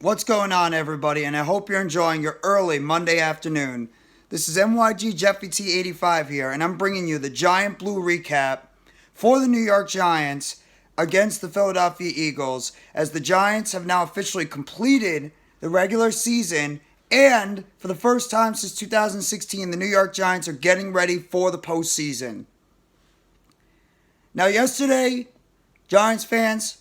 What's going on, everybody? And I hope you're enjoying your early Monday afternoon. This is NYG Jeffy T85 here, and I'm bringing you the Giant Blue recap for the New York Giants against the Philadelphia Eagles, as the Giants have now officially completed the regular season, and for the first time since 2016, the New York Giants are getting ready for the postseason. Now, yesterday, Giants fans,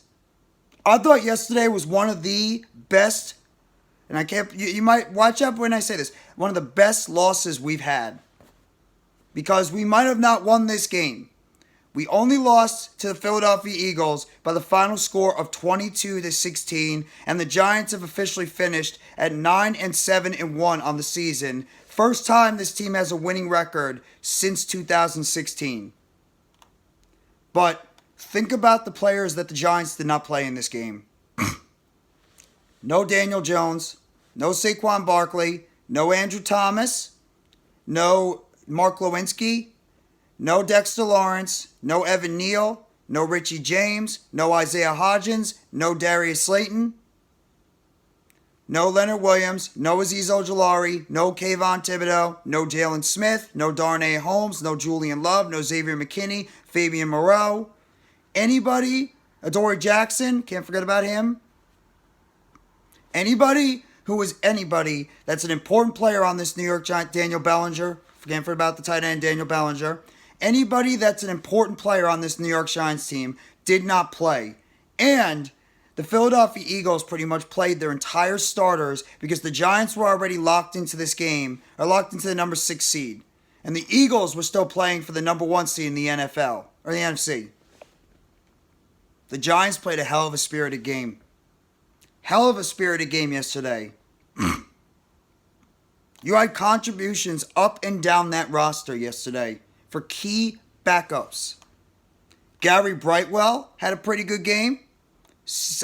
I thought yesterday was one of the best, and you might watch out when I say this, one of the best losses we've had. Because we might have not won this game. We only lost to the Philadelphia Eagles by the final score of 22-16, and the Giants have officially finished at 9-7-1 on the season. First time this team has a winning record since 2016. But think about the players that the Giants did not play in this game. No Daniel Jones, no Saquon Barkley, no Andrew Thomas, no Mark Lewinsky, no Dexter Lawrence, no Evan Neal, no Richie James, no Isaiah Hodgins, no Darius Slayton, no Leonard Williams, no Azeez Ojulari, no Kayvon Thibodeau, no Jalen Smith, no Darnay Holmes, no Julian Love, no Xavier McKinney, Fabian Moreau, anybody, Adoree Jackson, can't forget about him. Anybody who is anybody that's an important player on this New York Giant, Daniel Bellinger, can't forget about the tight end, Daniel Bellinger. Anybody that's an important player on this New York Giants team did not play. And the Philadelphia Eagles pretty much played their entire starters because the Giants were already locked into this game, or locked into the number 6 seed. And the Eagles were still playing for the number 1 seed in the NFL, or the NFC. The Giants played a hell of a spirited game. Hell of a spirited game yesterday. You had contributions up and down that roster yesterday for key backups. Gary Brightwell had a pretty good game.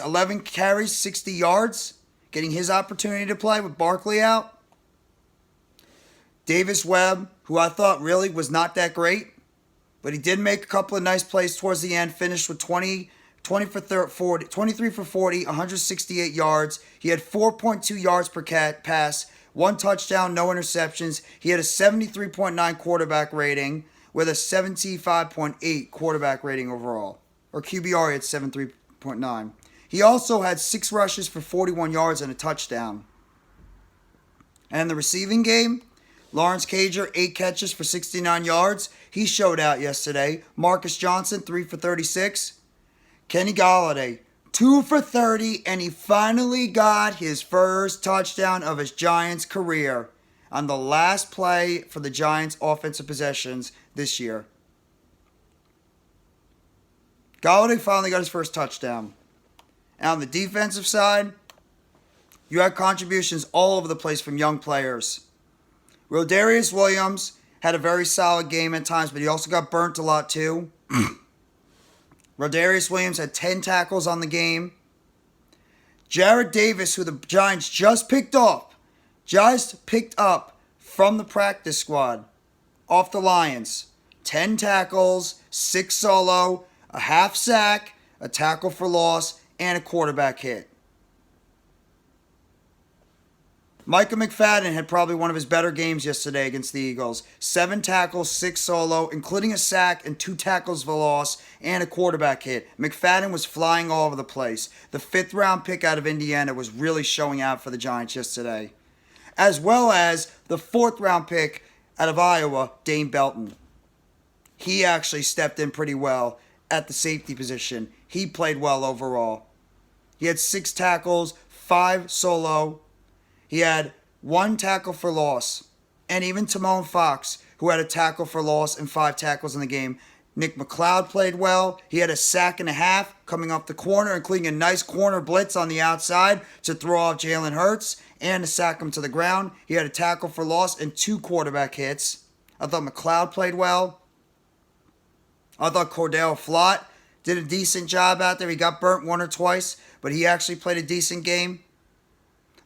11 carries, 60 yards, getting his opportunity to play with Barkley out. Davis Webb, who I thought really was not that great, but he did make a couple of nice plays towards the end, finished with 23 for 40, 168 yards. He had 4.2 yards per pass, 1 touchdown, no interceptions. He had a 73.9 quarterback rating with a 75.8 quarterback rating overall. Or QBR at 73.9. He also had 6 rushes for 41 yards and a touchdown. And in the receiving game, Lawrence Cager, 8 catches for 69 yards. He showed out yesterday. Marcus Johnson, 3 for 36. Kenny Golladay, 2 for 30, and he finally got his first touchdown of his Giants career on the last play for the Giants' offensive possessions this year. Golladay finally got his first touchdown. And on the defensive side, you had contributions all over the place from young players. Rodarius Williams had a very solid game at times, but he also got burnt a lot too. Rodarius Williams had 10 tackles on the game. Jarrad Davis, who the Giants just picked up from the practice squad off the Lions. 10 tackles, 6 solo, a half sack, a tackle for loss, and a quarterback hit. Micah McFadden had probably one of his better games yesterday against the Eagles. 7 tackles, 6 solo, including a sack and 2 tackles for loss and a quarterback hit. McFadden was flying all over the place. The 5th round pick out of Indiana was really showing out for the Giants yesterday. As well as the 4th round pick out of Iowa, Dane Belton. He actually stepped in pretty well at the safety position. He played well overall. He had 6 tackles, 5 solo. He had 1 tackle for loss. And even Timon Fox, who had a tackle for loss and 5 tackles in the game. Nick McLeod played well. He had a sack and a half coming off the corner, including a nice corner blitz on the outside to throw off Jalen Hurts and to sack him to the ground. He had a tackle for loss and 2 quarterback hits. I thought McLeod played well. I thought Cordell Flott did a decent job out there. He got burnt 1 or twice, but he actually played a decent game.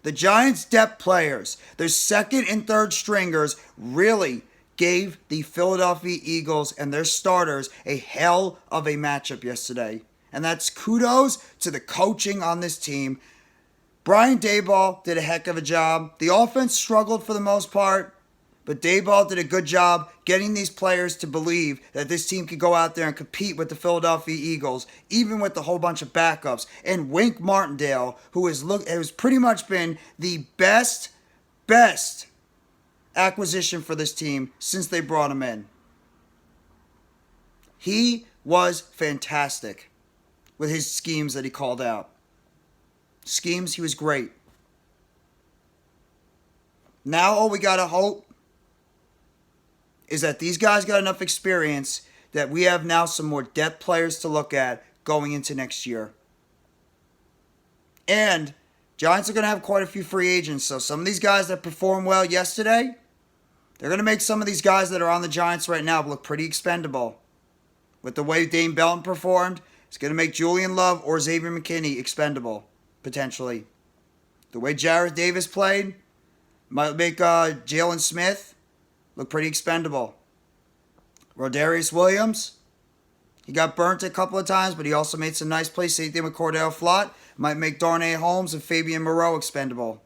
The Giants' depth players, their second and third stringers, really gave the Philadelphia Eagles and their starters a hell of a matchup yesterday. And that's kudos to the coaching on this team. Brian Daboll did a heck of a job. The offense struggled for the most part, but Daboll did a good job getting these players to believe that this team could go out there and compete with the Philadelphia Eagles, even with a whole bunch of backups. And Wink Martindale, who has pretty much been the best acquisition for this team since they brought him in. He was fantastic with his schemes that he called out. Schemes, he was great. Now all we got to hope is that these guys got enough experience that we have now some more depth players to look at going into next year. And Giants are going to have quite a few free agents, so some of these guys that performed well yesterday, they're going to make some of these guys that are on the Giants right now look pretty expendable. With the way Dane Belton performed, it's going to make Julian Love or Xavier McKinney expendable, potentially. The way Jarrett Davis played might make Jalen Smith look pretty expendable. Rodarius Williams, he got burnt a couple of times, but he also made some nice plays. Same thing with Cordell Flott. Might make Darnay Holmes and Fabian Moreau expendable.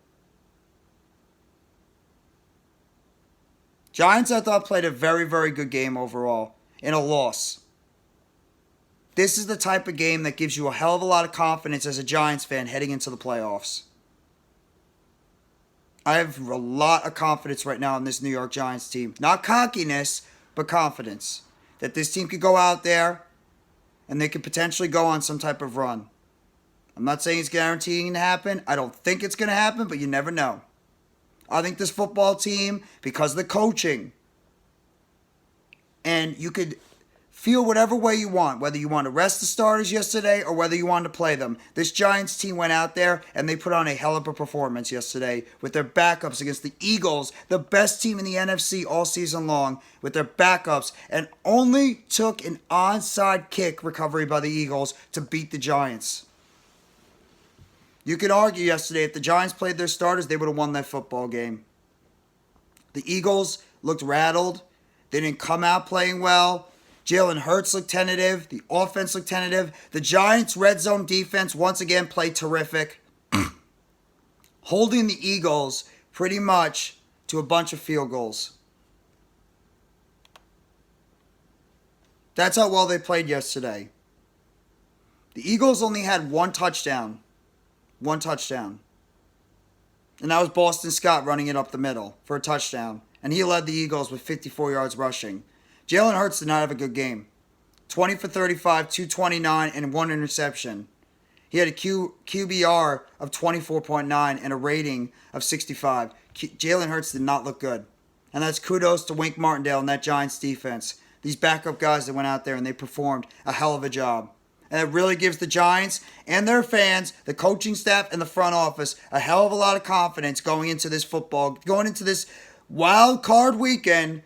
Giants, I thought, played a very, very good game overall in a loss. This is the type of game that gives you a hell of a lot of confidence as a Giants fan heading into the playoffs. I have a lot of confidence right now in this New York Giants team. Not cockiness, but confidence. That this team could go out there and they could potentially go on some type of run. I'm not saying it's guaranteeing to happen. I don't think it's going to happen, but you never know. I think this football team, because of the coaching, and you could feel whatever way you want, whether you want to rest the starters yesterday or whether you want to play them. This Giants team went out there and they put on a hell of a performance yesterday with their backups against the Eagles, the best team in the NFC all season long, with their backups, and only took an onside kick recovery by the Eagles to beat the Giants. You could argue yesterday if the Giants played their starters, they would have won that football game. The Eagles looked rattled. They didn't come out playing well. Jalen Hurts looked tentative. The offense looked tentative. The Giants' red zone defense once again played terrific, holding the Eagles pretty much to a bunch of field goals. That's how well they played yesterday. The Eagles only had one touchdown. One touchdown. And that was Boston Scott running it up the middle for a touchdown. And he led the Eagles with 54 yards rushing. Jalen Hurts did not have a good game. 20 for 35, 229, and one interception. He had a QBR of 24.9 and a rating of 65. Jalen Hurts did not look good. And that's kudos to Wink Martindale and that Giants defense. These backup guys that went out there and they performed a hell of a job. And it really gives the Giants and their fans, the coaching staff, and the front office a hell of a lot of confidence going into this wild card weekend,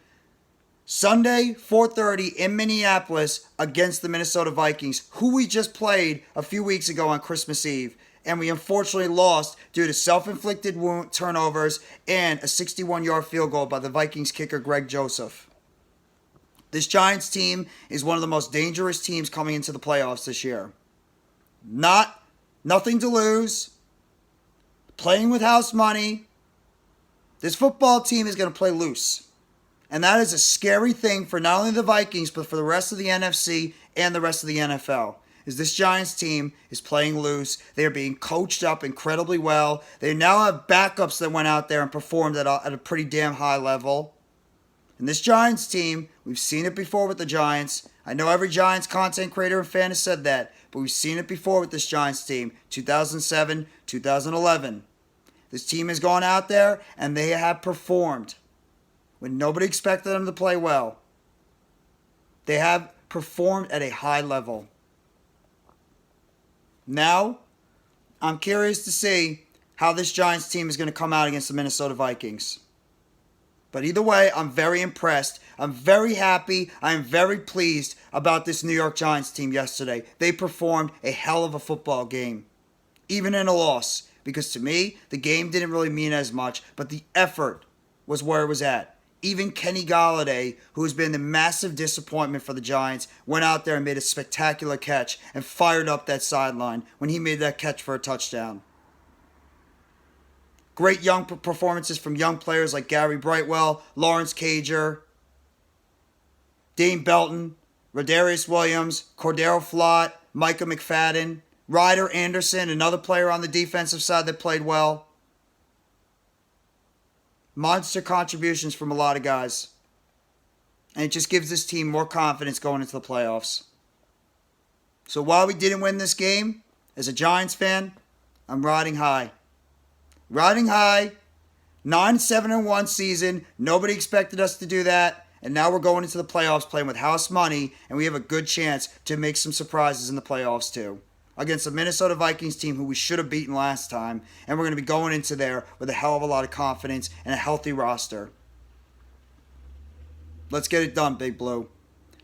Sunday, 4:30 in Minneapolis against the Minnesota Vikings, who we just played a few weeks ago on Christmas Eve. And we unfortunately lost due to self-inflicted turnovers and a 61-yard field goal by the Vikings kicker Greg Joseph. This Giants team is one of the most dangerous teams coming into the playoffs this year. Nothing to lose. Playing with house money. This football team is going to play loose. And that is a scary thing for not only the Vikings, but for the rest of the NFC and the rest of the NFL. Is this Giants team is playing loose. They are being coached up incredibly well. They now have backups that went out there and performed at a pretty damn high level. And this Giants team, we've seen it before with the Giants. I know every Giants content creator and fan has said that, but we've seen it before with this Giants team. 2007, 2011. This team has gone out there and they have performed when nobody expected them to play well. They have performed at a high level. Now, I'm curious to see how this Giants team is going to come out against the Minnesota Vikings. But either way, I'm very impressed. I'm very happy. I am very pleased about this New York Giants team yesterday. They performed a hell of a football game, even in a loss. Because to me, the game didn't really mean as much, but the effort was where it was at. Even Kenny Golladay, who has been the massive disappointment for the Giants, went out there and made a spectacular catch and fired up that sideline when he made that catch for a touchdown. Great young performances from young players like Gary Brightwell, Lawrence Cager, Dane Belton, Rodarius Williams, Cordero Flott, Micah McFadden, Ryder Anderson, another player on the defensive side that played well. Monster contributions from a lot of guys. And it just gives this team more confidence going into the playoffs. So while we didn't win this game, as a Giants fan, I'm riding high. Riding high, 9-7-1 season. Nobody expected us to do that. And now we're going into the playoffs playing with house money, and we have a good chance to make some surprises in the playoffs too. Against the Minnesota Vikings team who we should have beaten last time. And we're going to be going into there with a hell of a lot of confidence and a healthy roster. Let's get it done, Big Blue.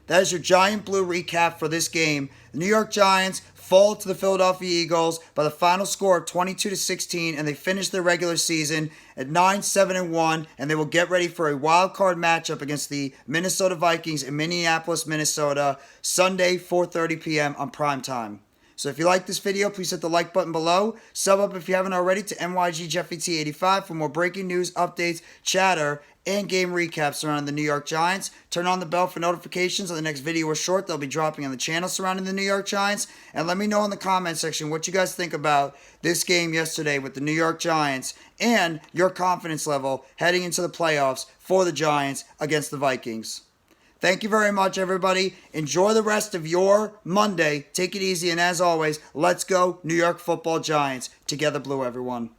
That is your Giant Blue recap for this game. The New York Giants fall to the Philadelphia Eagles by the final score of 22-16, and they finish their regular season at 9-7-1, and they will get ready for a wild-card matchup against the Minnesota Vikings in Minneapolis, Minnesota, Sunday, 4:30 p.m. on primetime. So if you like this video, please hit the like button below. Sub up if you haven't already to NYGJeffyT85 for more breaking news, updates, chatter, and game recaps surrounding the New York Giants. Turn on the bell for notifications on the next video or short they'll be dropping on the channel surrounding the New York Giants. And let me know in the comment section what you guys think about this game yesterday with the New York Giants and your confidence level heading into the playoffs for the Giants against the Vikings. Thank you very much, everybody. Enjoy the rest of your Monday. Take it easy, and as always, let's go New York Football Giants. Together blue, everyone.